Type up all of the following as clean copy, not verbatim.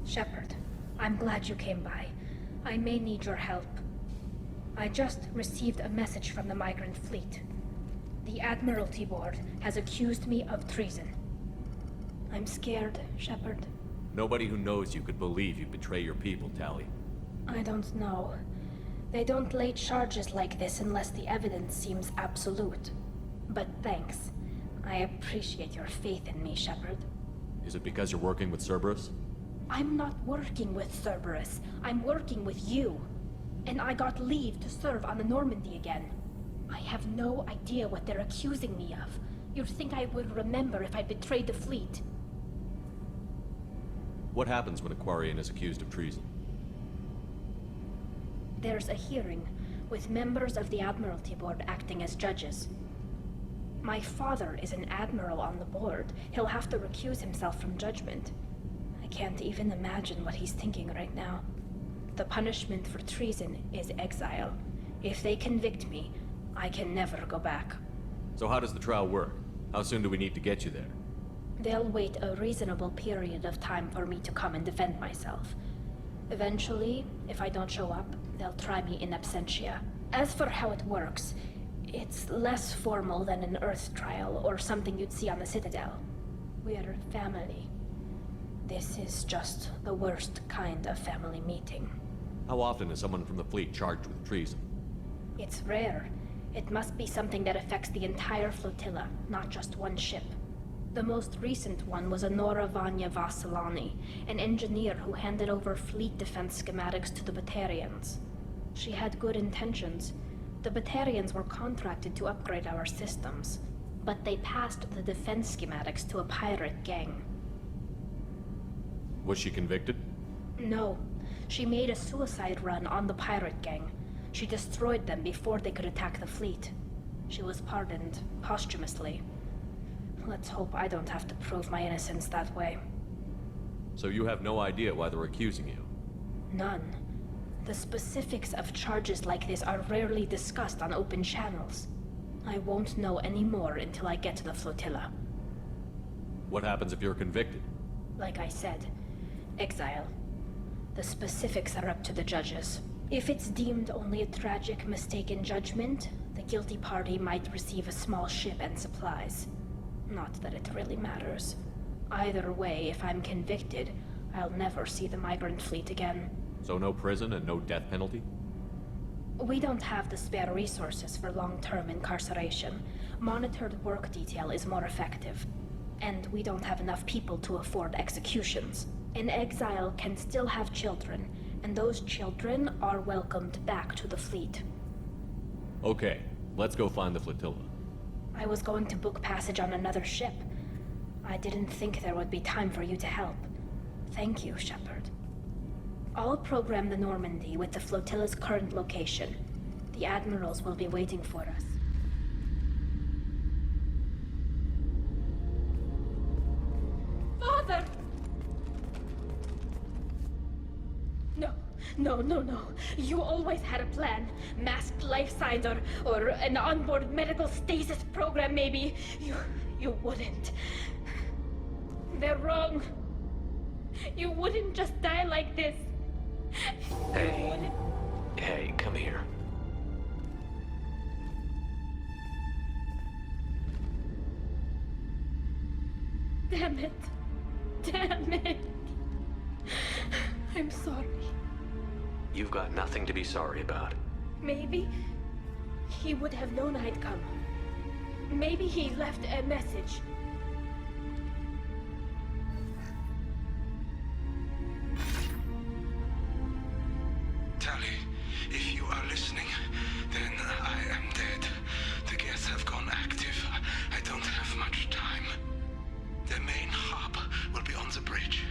Shepard, I'm glad you came by. I may need your help. I just received a message from the migrant fleet. The Admiralty Board has accused me of treason. I'm scared, Shepard. Nobody who knows you could believe you betray your people, Tali. I don't know. They don't lay charges like this unless the evidence seems absolute. But thanks. I appreciate your faith in me, Shepard. Is it because you're working with Cerberus? I'm not working with Cerberus. I'm working with you. And I got leave to serve on the Normandy again. I have no idea what they're accusing me of. You'd think I would remember if I betrayed the fleet. What happens when a Quarian is accused of treason? There's a hearing, with members of the Admiralty Board acting as judges. My father is an admiral on the board. He'll have to recuse himself from judgment. I can't even imagine what he's thinking right now. The punishment for treason is exile. If they convict me, I can never go back. So how does the trial work? How soon do we need to get you there? They'll wait a reasonable period of time for me to come and defend myself. Eventually, if I don't show up, they'll try me in absentia. As for how it works, it's less formal than an Earth trial or something you'd see on the Citadel. We're family. This is just the worst kind of family meeting. How often is someone from the fleet charged with treason? It's rare. It must be something that affects the entire flotilla, not just one ship. The most recent one was Anora Vanya Vasilani, an engineer who handed over fleet defense schematics to the Batarians. She had good intentions. The Batarians were contracted to upgrade our systems, but they passed the defense schematics to a pirate gang. Was she convicted? No. She made a suicide run on the pirate gang. She destroyed them before they could attack the fleet. She was pardoned posthumously. Let's hope I don't have to prove my innocence that way. So you have no idea why they're accusing you? None. The specifics of charges like this are rarely discussed on open channels. I won't know any more until I get to the flotilla. What happens if you're convicted? Like I said, exile. The specifics are up to the judges. If it's deemed only a tragic mistake in judgment, the guilty party might receive a small ship and supplies. Not that it really matters. Either way, if I'm convicted, I'll never see the migrant fleet again. So no prison and no death penalty? We don't have the spare resources for long-term incarceration. Monitored work detail is more effective. And we don't have enough people to afford executions. An exile can still have children, and those children are welcomed back to the fleet. Okay, let's go find the flotilla. I was going to book passage on another ship. I didn't think there would be time for you to help. Thank you, Shepard. I'll program the Normandy with the flotilla's current location. The admirals will be waiting for us. Father! No. You always had a plan. Masked life signs or an onboard medical stasis program, maybe. You wouldn't. They're wrong. You wouldn't just die like this. Hey, come here. Damn it. I'm sorry. You've got nothing to be sorry about. Maybe he would have known I'd come. Maybe he left a message. Tali, if you are listening, then I am dead. The gas have gone active. I don't have much time. The main hub will be on the bridge.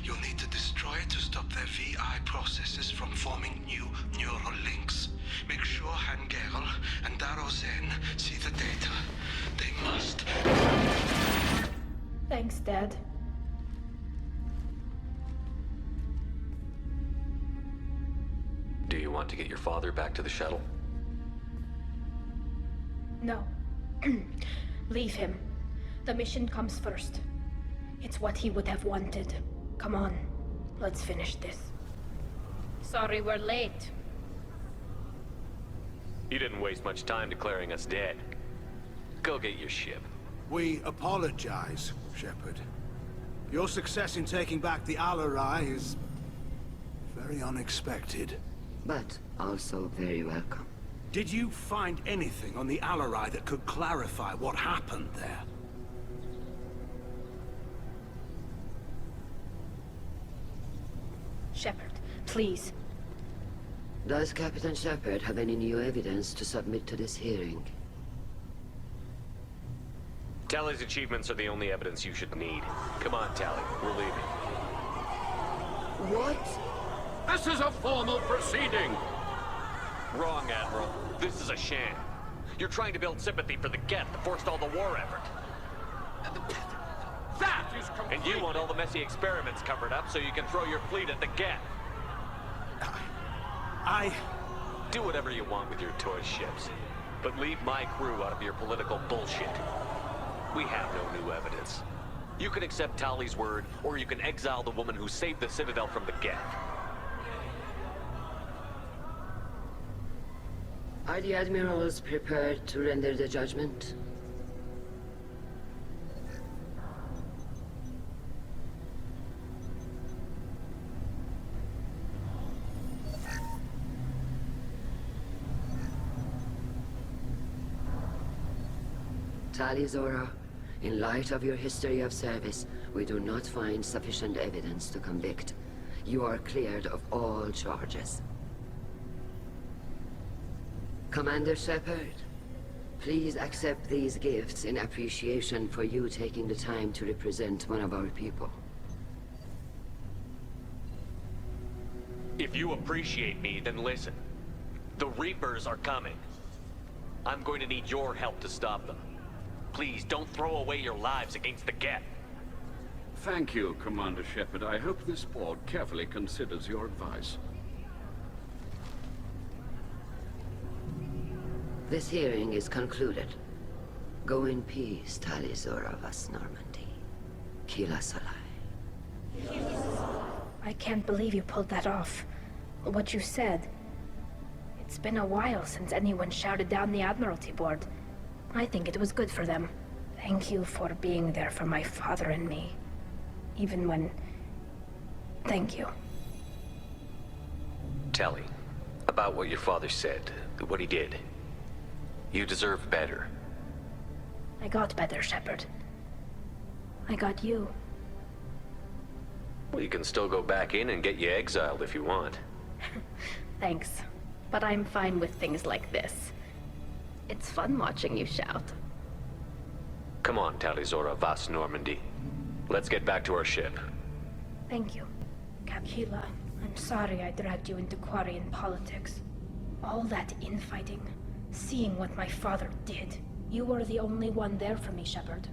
You'll need to destroy it to stop their VI processes from forming new neural links. Make sure Hangerl and Darozen see the data. They must. Thanks, Dad. Do you want to get your father back to the shuttle? No. Leave him. The mission comes first. It's what he would have wanted. Come on. Let's finish this. Sorry we're late. You didn't waste much time declaring us dead. Go get your ship. We apologize, Shepard. Your success in taking back the Alarai is very unexpected. But also very welcome. Did you find anything on the Alarai that could clarify what happened there? Shepard, please. Does Captain Shepard have any new evidence to submit to this hearing? Tali's achievements are the only evidence you should need. Come on, Tali. We're leaving. What? This is a formal proceeding! Wrong, Admiral. This is a sham. You're trying to build sympathy for the Geth that forced all the war effort. That is complete! And you want all the messy experiments covered up so you can throw your fleet at the Geth. Do whatever you want with your toy ships. But leave my crew out of your political bullshit. We have no new evidence. You can accept Tali's word, or you can exile the woman who saved the Citadel from the Geth. Are the admirals prepared to render the judgment? LatinAutor, in light of your history of service, we do not find sufficient evidence to convict. You are cleared of all charges. Commander Shepard, please accept these gifts in appreciation for you taking the time to represent one of our people. If you appreciate me, then listen. The Reapers are coming. I'm going to need your help to stop them. Please, don't throw away your lives against the Geth. Thank you, Commander Shepard. I hope this board carefully considers your advice. This hearing is concluded. Go in peace, Tali vas Normandy. Kila Salai. I can't believe you pulled that off. What you said. It's been a while since anyone shouted down the Admiralty Board. I think it was good for them. Thank you for being there for my father and me. Even when... Thank you. Tali, about what your father said, what he did. You deserve better. I got better, Shepard. I got you. Well, you can still go back in and get you exiled if you want. Thanks. But I'm fine with things like this. It's fun watching you shout. Come on, Tali vas Normandy. Let's get back to our ship. Thank you. Capella, I'm sorry I dragged you into Quarian politics. All that infighting, seeing what my father did. You were the only one there for me, Shepard.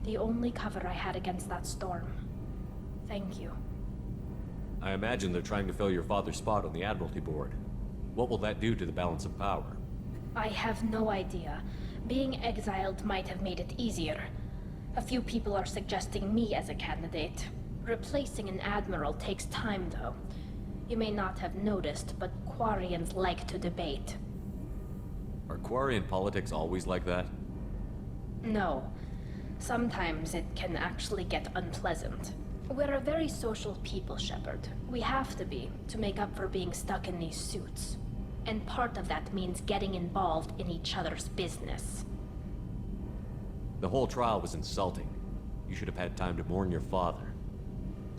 The only cover I had against that storm. Thank you. I imagine they're trying to fill your father's spot on the Admiralty Board. What will that do to the balance of power? I have no idea. Being exiled might have made it easier. A few people are suggesting me as a candidate. Replacing an admiral takes time, though. You may not have noticed, but Quarians like to debate. Are Quarian politics always like that? No. Sometimes it can actually get unpleasant. We're a very social people, Shepard. We have to be, to make up for being stuck in these suits. And part of that means getting involved in each other's business. The whole trial was insulting. You should have had time to mourn your father.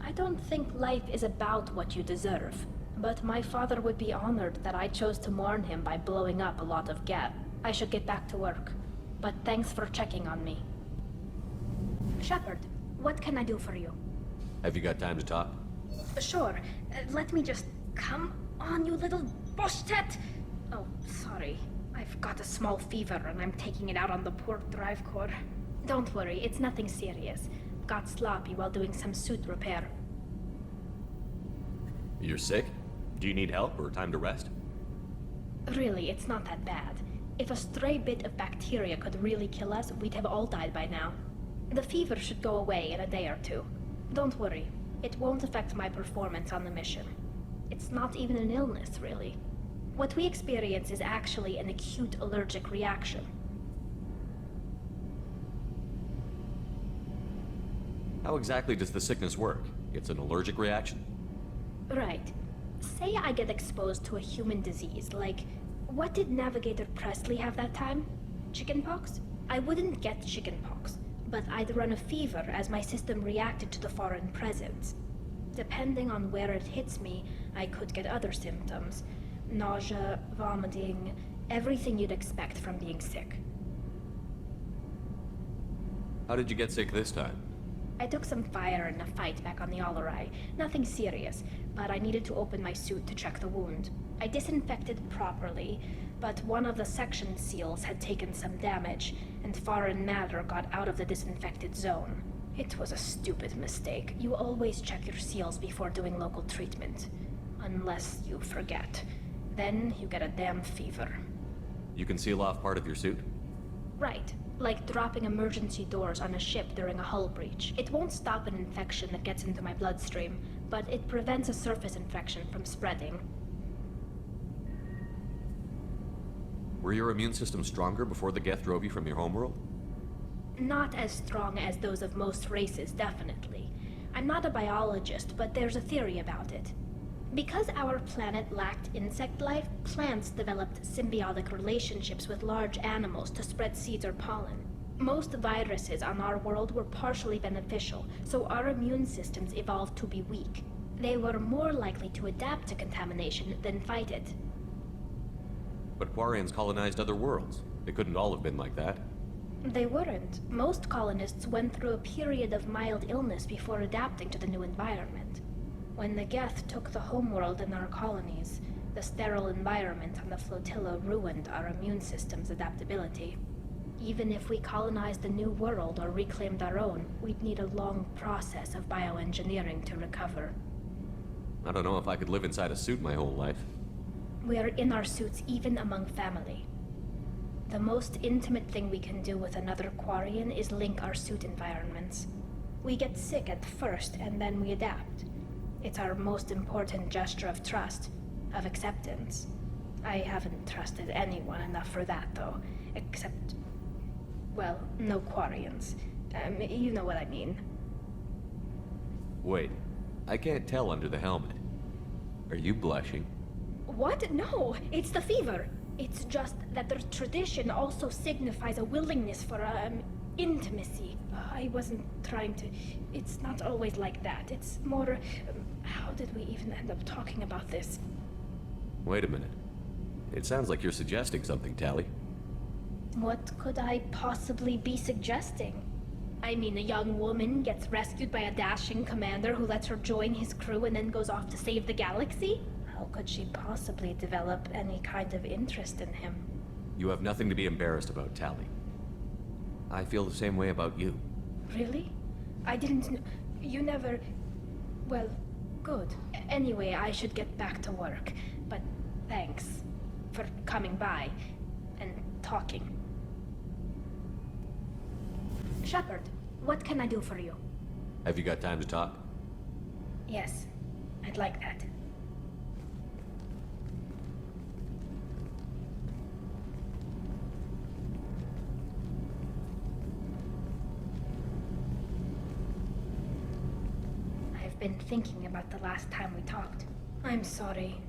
I don't think life is about what you deserve. But my father would be honored that I chose to mourn him by blowing up a lot of Geth. I should get back to work. But thanks for checking on me. Shepard, what can I do for you? Have you got time to talk? Sure. Let me just... Come on, you little bushtet! Oh, sorry. I've got a small fever and I'm taking it out on the port drive core. Don't worry, it's nothing serious. Got sloppy while doing some suit repair. You're sick? Do you need help or time to rest? Really, it's not that bad. If a stray bit of bacteria could really kill us, we'd have all died by now. The fever should go away in a day or two. Don't worry. It won't affect my performance on the mission. It's not even an illness, really. What we experience is actually an acute allergic reaction. How exactly does the sickness work? It's an allergic reaction? Right. Say I get exposed to a human disease, like, what did Navigator Presley have that time? Chickenpox? I wouldn't get chickenpox, but I'd run a fever as my system reacted to the foreign presence. Depending on where it hits me, I could get other symptoms. Nausea, vomiting, everything you'd expect from being sick. How did you get sick this time? I took some fire in a fight back on the Alarai. Nothing serious, but I needed to open my suit to check the wound. I disinfected properly, but one of the section seals had taken some damage, and foreign matter got out of the disinfected zone. It was a stupid mistake. You always check your seals before doing local treatment. Unless you forget. Then you get a damn fever. You can seal off part of your suit? Right. Like dropping emergency doors on a ship during a hull breach. It won't stop an infection that gets into my bloodstream, but it prevents a surface infection from spreading. Were your immune system stronger before the Geth drove you from your homeworld? Not as strong as those of most races, definitely. I'm not a biologist, but there's a theory about it. Because our planet lacked insect life, plants developed symbiotic relationships with large animals to spread seeds or pollen. Most viruses on our world were partially beneficial, so our immune systems evolved to be weak. They were more likely to adapt to contamination than fight it. But Quarians colonized other worlds. They couldn't all have been like that. They weren't. Most colonists went through a period of mild illness before adapting to the new environment. When the Geth took the homeworld in our colonies, the sterile environment on the flotilla ruined our immune system's adaptability. Even if we colonized a new world or reclaimed our own, we'd need a long process of bioengineering to recover. I don't know if I could live inside a suit my whole life. We are in our suits even among family. The most intimate thing we can do with another Quarian is link our suit environments. We get sick at first, and then we adapt. It's our most important gesture of trust, of acceptance. I haven't trusted anyone enough for that, though. Except, well, no Quarians. You know what I mean. Wait, I can't tell under the helmet. Are you blushing? What? No, it's the fever. It's just that the tradition also signifies a willingness for, intimacy. I wasn't trying to... It's not always like that. It's more... how did we even end up talking about this? Wait a minute. It sounds like you're suggesting something, Tali. What could I possibly be suggesting? I mean, a young woman gets rescued by a dashing commander who lets her join his crew and then goes off to save the galaxy? How could she possibly develop any kind of interest in him? You have nothing to be embarrassed about, Tali. I feel the same way about you. Really? I didn't you never... Well, good. Anyway, I should get back to work. But thanks for coming by and talking. Shepard, what can I do for you? Have you got time to talk? Yes, I'd like that. I've been thinking about the last time we talked. I'm sorry.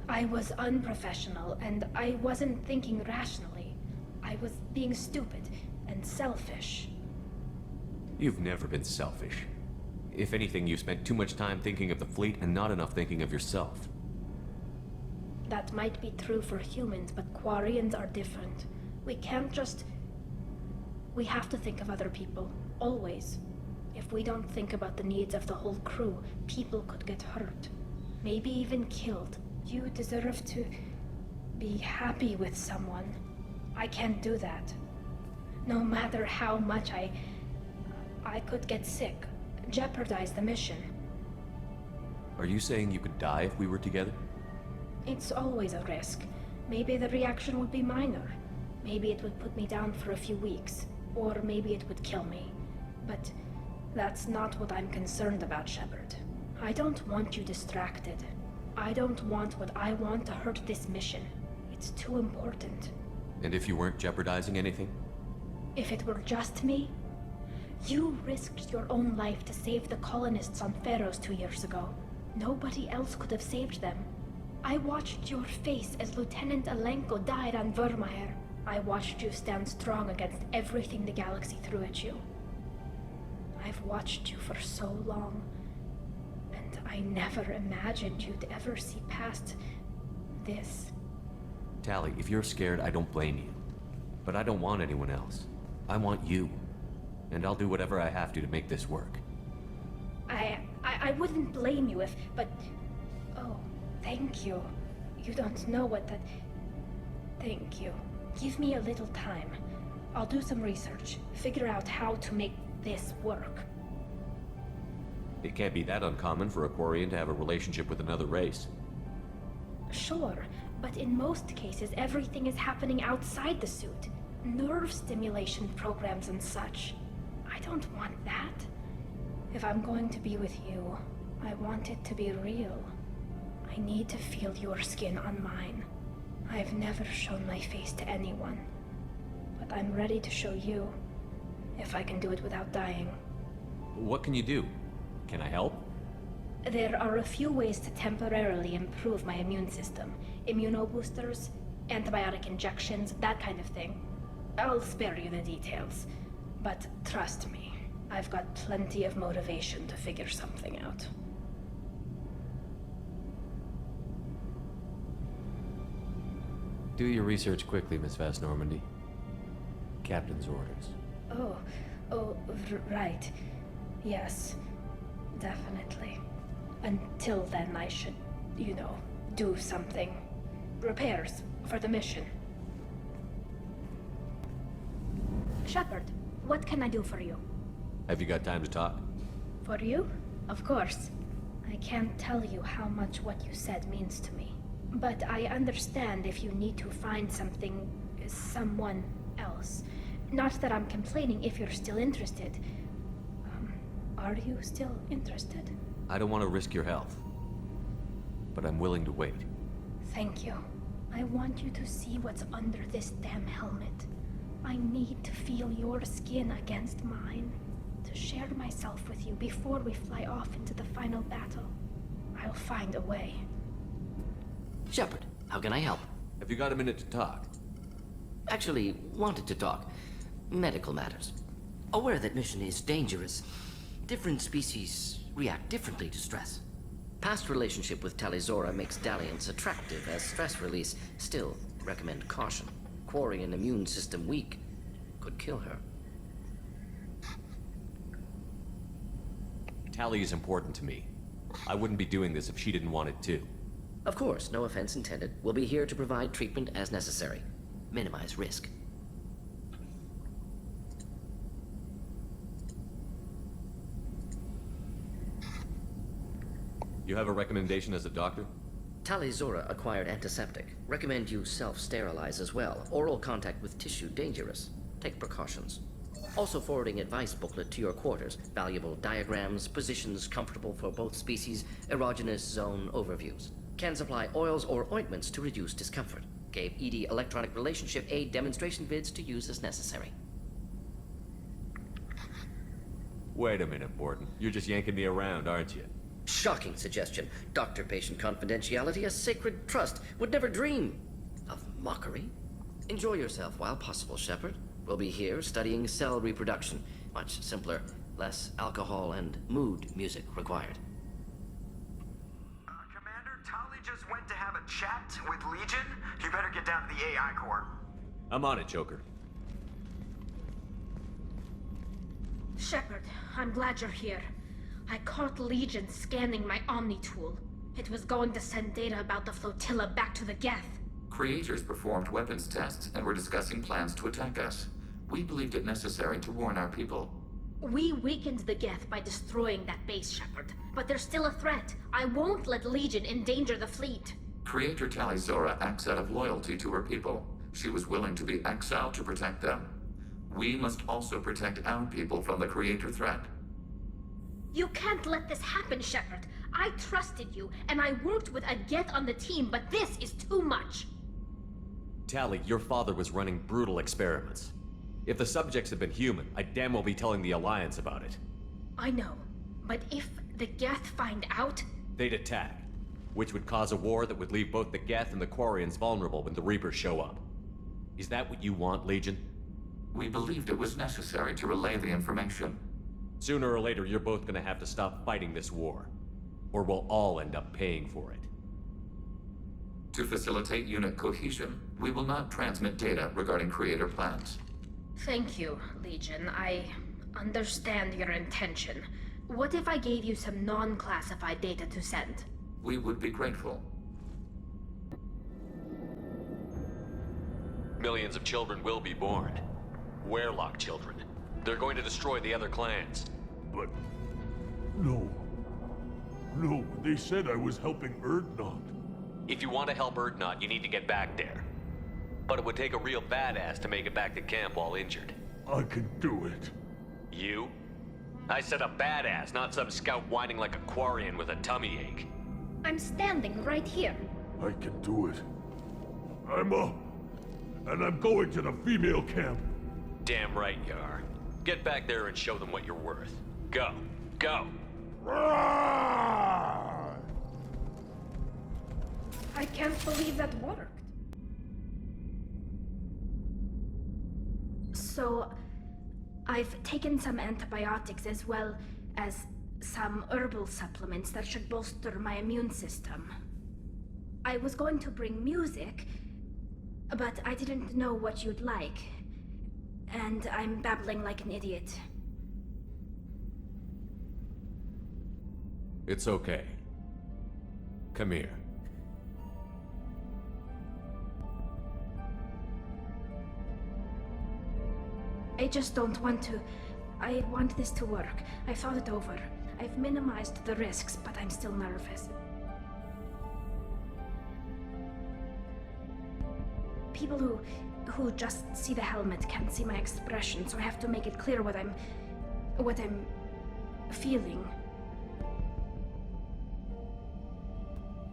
I was unprofessional, and I wasn't thinking rationally. I was being stupid and selfish. You've never been selfish. If anything, you spent too much time thinking of the fleet and not enough thinking of yourself. That might be true for humans, but Quarians are different. We can't just... We have to think of other people. Always. If we don't think about the needs of the whole crew, people could get hurt. Maybe even killed. You deserve to be happy with someone. I can't do that. No matter how much I could get sick, jeopardize the mission. Are you saying you could die if we were together? It's always a risk. Maybe the reaction would be minor. Maybe it would put me down for a few weeks. Or maybe it would kill me. But that's not what I'm concerned about, Shepard. I don't want you distracted. I don't want what I want to hurt this mission. It's too important. And if you weren't jeopardizing anything? If it were just me, you risked your own life to save the colonists on Pharaohs 2 years ago. Nobody else could have saved them. I watched your face as Lieutenant Alenko died on Vermeer. I watched you stand strong against everything the galaxy threw at you. I've watched you for so long, and I never imagined you'd ever see past this. Tali, if you're scared, I don't blame you. But I don't want anyone else. I want you. And I'll do whatever I have to make this work. I wouldn't blame you if, but... Oh, thank you. You don't know what that... Thank you. Give me a little time. I'll do some research, figure out how to make this work. It can't be that uncommon for a Quarian to have a relationship with another race. Sure, but in most cases everything is happening outside the suit. Nerve stimulation programs and such. I don't want that. If I'm going to be with you, I want it to be real. I need to feel your skin on mine. I've never shown my face to anyone, but I'm ready to show you, if I can do it without dying. What can you do? Can I help? There are a few ways to temporarily improve my immune system. Immunoboosters, antibiotic injections, that kind of thing. I'll spare you the details, but trust me, I've got plenty of motivation to figure something out. Do your research quickly, Miss Vast Normandy. Captain's orders. Right. Yes, definitely. Until then, I should, do something. Repairs for the mission. Shepard, what can I do for you? Have you got time to talk? For you? Of course. I can't tell you how much what you said means to me. But I understand if you need to find someone else. Not that I'm complaining if you're still interested. Are you still interested? I don't want to risk your health, but I'm willing to wait. Thank you. I want you to see what's under this damn helmet. I need to feel your skin against mine, to share myself with you before we fly off into the final battle. I'll find a way. Shepard, how can I help? Have you got a minute to talk? Actually, wanted to talk. Medical matters. Aware that mission is dangerous. Different species react differently to stress. Past relationship with Talizora makes dalliance attractive as stress release. Still, recommend caution. Quarian immune system weak. Could kill her. Tali is important to me. I wouldn't be doing this if she didn't want it too. Of course, no offense intended. We'll be here to provide treatment as necessary. Minimize risk. You have a recommendation as a doctor? Talizora acquired antiseptic. Recommend you self-sterilize as well. Oral contact with tissue dangerous. Take precautions. Also forwarding advice booklet to your quarters. Valuable diagrams, positions comfortable for both species, erogenous zone overviews. Can supply oils or ointments to reduce discomfort. Gave ED electronic relationship aid demonstration vids to use as necessary. Wait a minute, Borden. You're just yanking me around, aren't you? Shocking suggestion. Doctor-patient confidentiality, a sacred trust. Would never dream of mockery. Enjoy yourself while possible, Shepard. We'll be here studying cell reproduction. Much simpler, less alcohol and mood music required. Commander, Tali just went to have a chat with Legion. You better get down to the AI core. I'm on it, Joker. Shepard, I'm glad you're here. I caught Legion scanning my Omni tool. It was going to send data about the flotilla back to the Geth. Creators performed weapons tests and were discussing plans to attack us. We believed it necessary to warn our people. We weakened the Geth by destroying that base, Shepard. But there's still a threat. I won't let Legion endanger the fleet. Creator Talizora acts out of loyalty to her people. She was willing to be exiled to protect them. We must also protect our people from the Creator threat. You can't let this happen, Shepard. I trusted you, and I worked with a Geth on the team, but this is too much. Tali, your father was running brutal experiments. If the subjects had been human, I'd damn well be telling the Alliance about it. I know, but if the Geth find out... They'd attack, which would cause a war that would leave both the Geth and the Quarians vulnerable when the Reapers show up. Is that what you want, Legion? We believed it was necessary to relay the information. Sooner or later, you're both gonna have to stop fighting this war. Or we'll all end up paying for it. To facilitate unit cohesion, we will not transmit data regarding creator plans. Thank you, Legion. I understand your intention. What if I gave you some non-classified data to send? We would be grateful. Millions of children will be born. Werelock children. They're going to destroy the other clans. But... no. No, they said I was helping Erdnot. If you want to help Erdnot, you need to get back there. But it would take a real badass to make it back to camp while injured. I can do it. You? I said a badass, not some scout whining like a Quarian with a tummy ache. I'm standing right here. I can do it. I'm up. And I'm going to the female camp. Damn right you are. Get back there and show them what you're worth. Go. Go! I can't believe that worked. So, I've taken some antibiotics as well as some herbal supplements that should bolster my immune system. I was going to bring music, but I didn't know what you'd like. And I'm babbling like an idiot. It's okay. Come here. I just don't want to. I want this to work. I've thought it over. I've minimized the risks, but I'm still nervous. People who just see the helmet can't see my expression, so I have to make it clear what I'm feeling.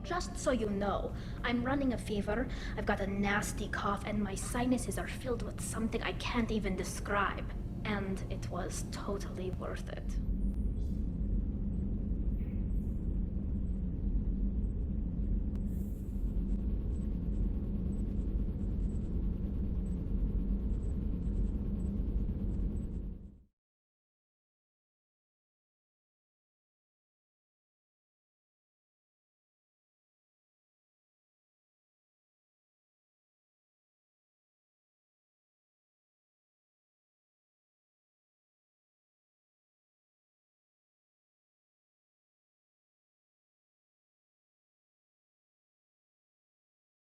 Just so you know, I'm running a fever, I've got a nasty cough, and my sinuses are filled with something I can't even describe. And it was totally worth it.